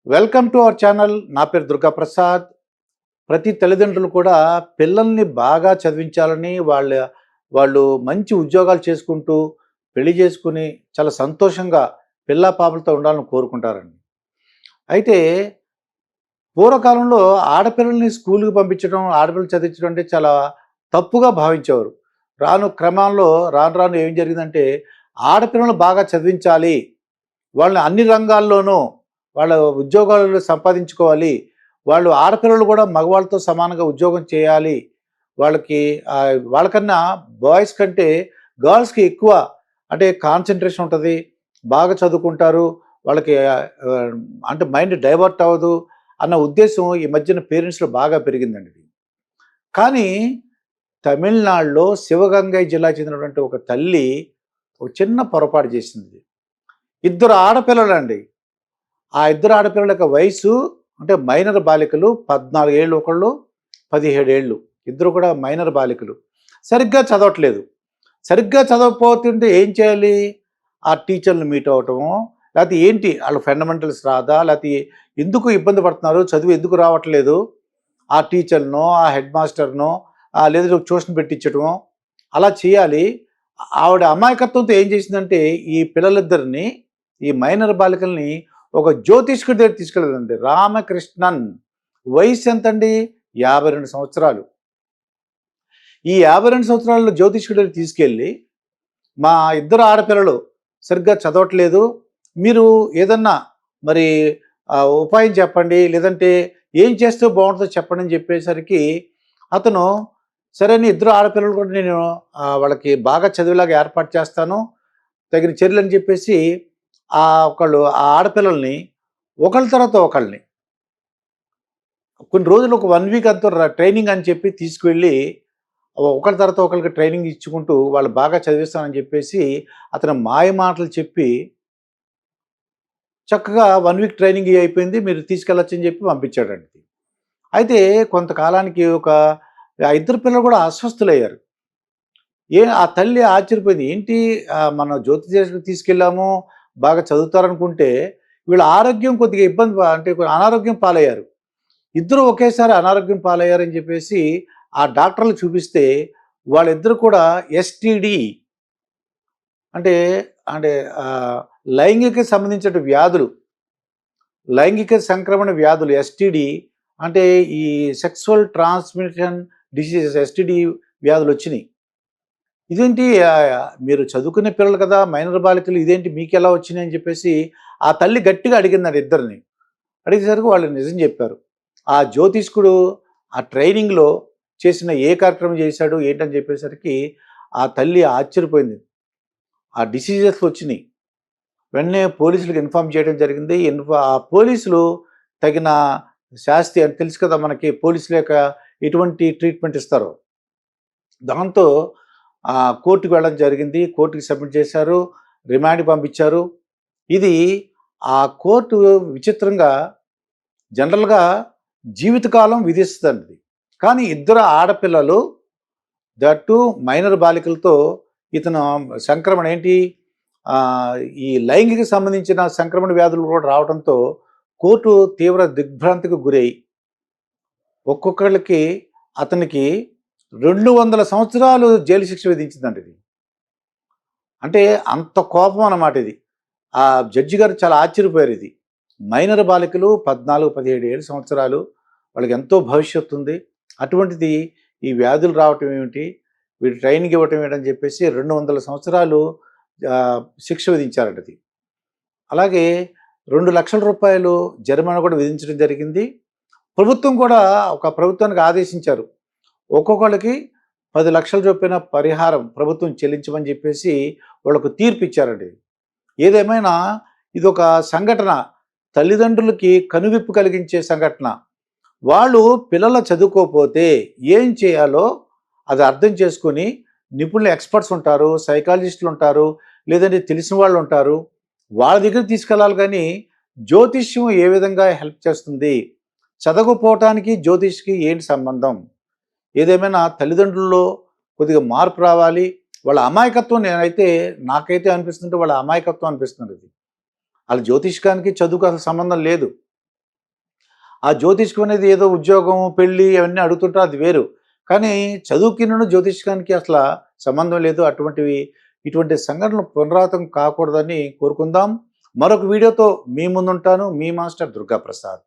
Welcome to our channel. నా పేరు దుర్గా ప్రసాద్. ప్రతి తల్లిదండ్రులు కూడా పిల్లల్ని బాగా చదివించాలని వాళ్ళు మంచి ఉద్యోగాలు చేసుకుంటూ, పెళ్లి చేసుకొని చాలా సంతోషంగా పిల్లా పాపలతో ఉండాలని కోరుకుంటారండి. అయితే పూర్వకాలంలో ఆడపిల్లల్ని స్కూలుకి పంపించడం, ఆడపిల్లలు చదివించడం అంటే చాలా తప్పుగా భావించేవారు. రాను రాను ఏం జరిగిందంటే ఆడపిల్లలను బాగా చదివించాలి. వాళ్ళని అన్ని రంగాల్లోనూ వాళ్ళ ఉద్యోగాలు సంపాదించుకోవాలి. వాళ్ళు ఆడపిల్లలు కూడా మగవాళ్ళతో సమానంగా ఉద్యోగం చేయాలి. వాళ్ళకన్నా బాయ్స్ కంటే గర్ల్స్‌కి ఎక్కువ అంటే కాన్సంట్రేషన్ ఉంటది. బాగా చదువుకుంటారు. వాళ్ళకి అంటే మైండ్ డైవర్ట్ అవ్వదు అన్న ఉద్దేశం ఈ మధ్యన పేరెంట్స్‌లో బాగా పెరిగిందండి ఇది. కానీ తమిళనాడులో శివగంగై జిల్లాకు చెందినటువంటి ఒక తల్లి ఒక చిన్న పొరపాటు చేసింది. ఇద్దరు ఆడపిల్లలండి. ఆ ఇద్దరు ఆడపిల్లల యొక్క వయసు అంటే మైనర్ బాలికలు. 14 ఏళ్ళు ఒకళ్ళు, 17 ఏళ్ళు. ఇద్దరు కూడా మైనర్ బాలికలు. సరిగ్గా చదవట్లేదు. సరిగ్గా చదవకపోతుంటే ఏం చేయాలి? ఆ టీచర్‌ని మీట్ అవ్వటమో, లేకపోతే ఏంటి ఆళ్ళ ఫండమెంటల్స్ రాదా? లేకపోతే ఎందుకు ఇబ్బంది పడుతున్నారు? చదువు ఎందుకు రావట్లేదు? ఆ టీచర్‌నో, ఆ హెడ్ మాస్టర్‌నో లేదా ట్యూషన్ పెట్టించటమో అలా చేయాలి. ఆవిడ అమాయకత్వంతో ఏం చేసిందంటే ఈ పిల్లలిద్దరిని, ఈ మైనర్ బాలికల్ని ఒక జ్యోతిష్కుడి దగ్గరికి తీసుకెళ్ళిందండి. రామకృష్ణన్. వయసు ఎంతండి? 52 సంవత్సరాలు. ఈ 52 సంవత్సరాలలో జ్యోతిష్కుడి దగ్గరికి తీసుకెళ్ళి, మా ఇద్దరు ఆడపిల్లలు సరిగ్గా చదవట్లేదు. మీరు ఏదన్నా మరి ఉపాయం చెప్పండి. లేదంటే ఏం చేస్తే బావుంటుందో చెప్పండి అని చెప్పేసరికి అతను సరే అని ఇద్దరు ఆడపిల్లలు కూడా నేను వాళ్ళకి బాగా చదివేలాగా ఏర్పాటు చేస్తాను. తగిన చర్యలని చెప్పేసి ఆ ఆడపిల్లల్ని ఒకళ్ళ తర్వాత ఒకళ్ళని కొన్ని రోజులు ఒక 1 వీక్ అంతా ట్రైనింగ్ అని చెప్పి తీసుకువెళ్ళి ఒకళ్ళ తర్వాత ఒకళ్ళకి ట్రైనింగ్ ఇచ్చుకుంటూ వాళ్ళు బాగా చదివిస్తానని చెప్పేసి అతను మాయ మాటలు చెప్పి చక్కగా 1 వీక్ ట్రైనింగ్ అయిపోయింది. మీరు తీసుకెళ్ళొచ్చని చెప్పి పంపించాడండి. అయితే కొంతకాలానికి ఆ ఇద్దరు పిల్లలు కూడా అస్వస్థులయ్యారు. ఆ తల్లి ఆశ్చర్యపోయింది. ఏంటి మనం జ్యోతిష్కుడికి తీసుకెళ్ళాము, బాగా చదువుతారనుకుంటే వీళ్ళ ఆరోగ్యం కొద్దిగా అంటే అనారోగ్యం పాలయ్యారు. ఇద్దరు ఒకేసారి అనారోగ్యం పాలయ్యారని చెప్పేసి ఆ డాక్టర్లు చూపిస్తే వాళ్ళిద్దరు కూడా ఎస్టీడీ అంటే అంటే లైంగిక సంబంధించిన వ్యాధులు, లైంగిక సంక్రమణ వ్యాధులు ఎస్టీడీ అంటే ఈ సెక్సువల్ ట్రాన్స్మిషన్ డిసీజెస్ ఎస్టీడీ వ్యాధులు వచ్చినాయి. ఇదేంటి మీరు చదువుకునే పిల్లలు కదా మైనర్ బాలికలు ఇదేంటి మీకెలా వచ్చినాయి అని చెప్పేసి ఆ తల్లి గట్టిగా అడిగిందండి ఇద్దరిని. అడిగేసరికి వాళ్ళు నిజం చెప్పారు. ఆ జ్యోతిష్కుడు ఆ ట్రైనింగ్‌లో చేసిన ఏ కార్యక్రమం చేశాడు ఏంటని చెప్పేసరికి ఆ తల్లి ఆశ్చర్యపోయింది. ఆ డిసీజెస్ వచ్చినాయి. వెంటనే పోలీసులకు ఇన్ఫార్మ్ చేయడం జరిగింది. ఆ పోలీసులు తగిన శాస్తి అని తెలుసు కదా మనకి పోలీసుల యొక్క ఎటువంటి ట్రీట్మెంట్ ఇస్తారో. దాంతో కోర్టుకి వెళ్ళడం జరిగింది. కోర్టుకి సబ్మిట్ చేశారు. రిమాండ్‌కి పంపించారు. ఇది ఆ కోర్టు విచిత్రంగా జనరల్‌గా జీవితకాలం విధిస్తదండి. కానీ ఇద్దరు ఆడపిల్లలు దట్ టూ మైనర్ బాలికలతో ఇతను సంక్రమణ ఏంటి ఈ లైంగిక సంబంధించిన సంక్రమణ వ్యాధులు కూడా రావడంతో కోర్టు తీవ్ర దిగ్భ్రాంతికి గురై ఒక్కొక్కళ్ళకి అతనికి 200 సంవత్సరాలు జైలు శిక్ష విధించిందండి ఇది. అంటే అంత కోపం అన్నమాట ఇది. ఆ జడ్జి గారు చాలా ఆశ్చర్యపోయారు ఇది. మైనర్ బాలికలు 14, 17 ఏళ్ళ సంవత్సరాలు వాళ్ళకి ఎంతో భవిష్యత్తు ఉంది. అటువంటిది ఈ వ్యాధులు రావటం ఏమిటి? వీడు ట్రైనింగ్ ఇవ్వటం ఏంటని చెప్పేసి 200 సంవత్సరాలు శిక్ష విధించారట అది. అలాగే రూ. 2,00,000 జరిమానా కూడా విధించడం జరిగింది. ప్రభుత్వం కూడా ప్రభుత్వానికి ఆదేశించారు. ఒక్కొక్కళ్ళకి 10 లక్షల చొప్పున పరిహారం ప్రభుత్వం చెల్లించమని చెప్పేసి వాళ్ళకు తీర్పు ఇచ్చారండి. ఏదేమైనా ఇదొక సంఘటన తల్లిదండ్రులకి కనువిప్పు కలిగించే సంఘటన. వాళ్ళు పిల్లలు చదువుకోకపోతే ఏం చేయాలో అది అర్థం చేసుకొని నిపుణులు ఎక్స్పర్ట్స్ ఉంటారు, సైకాలజిస్టులు ఉంటారు, లేదంటే తెలిసిన వాళ్ళు ఉంటారు. వాళ్ళ దగ్గర తీసుకెళ్ళాలి కానీ జ్యోతిష్యం ఏ విధంగా హెల్ప్ చేస్తుంది? చదవకపోవటానికి జ్యోతిష్కి ఏంటి సంబంధం? ఏదేమైనా తల్లిదండ్రుల్లో కొద్దిగా మార్పు రావాలి. వాళ్ళ అమాయకత్వం నాకైతే అనిపిస్తుంటే వాళ్ళ అమాయకత్వం అనిపిస్తుంది ఇది. వాళ్ళ జ్యోతిష్కానికి చదువుకు అసలు సంబంధం లేదు. ఆ జ్యోతిష్కం అనేది ఏదో ఉద్యోగం, పెళ్లి అవన్నీ అడుగుతుంటారు, అది వేరు. కానీ చదువుకిను జ్యోతిష్కానికి అసల సంబంధం లేదు. ఇటువంటి సంఘటనలు పునరావృతం కాకూడదని కోరుకుందాం. మరొక వీడియోతో మీ ముందుంటాను. మీ మాస్టర్ దుర్గాప్రసాద్.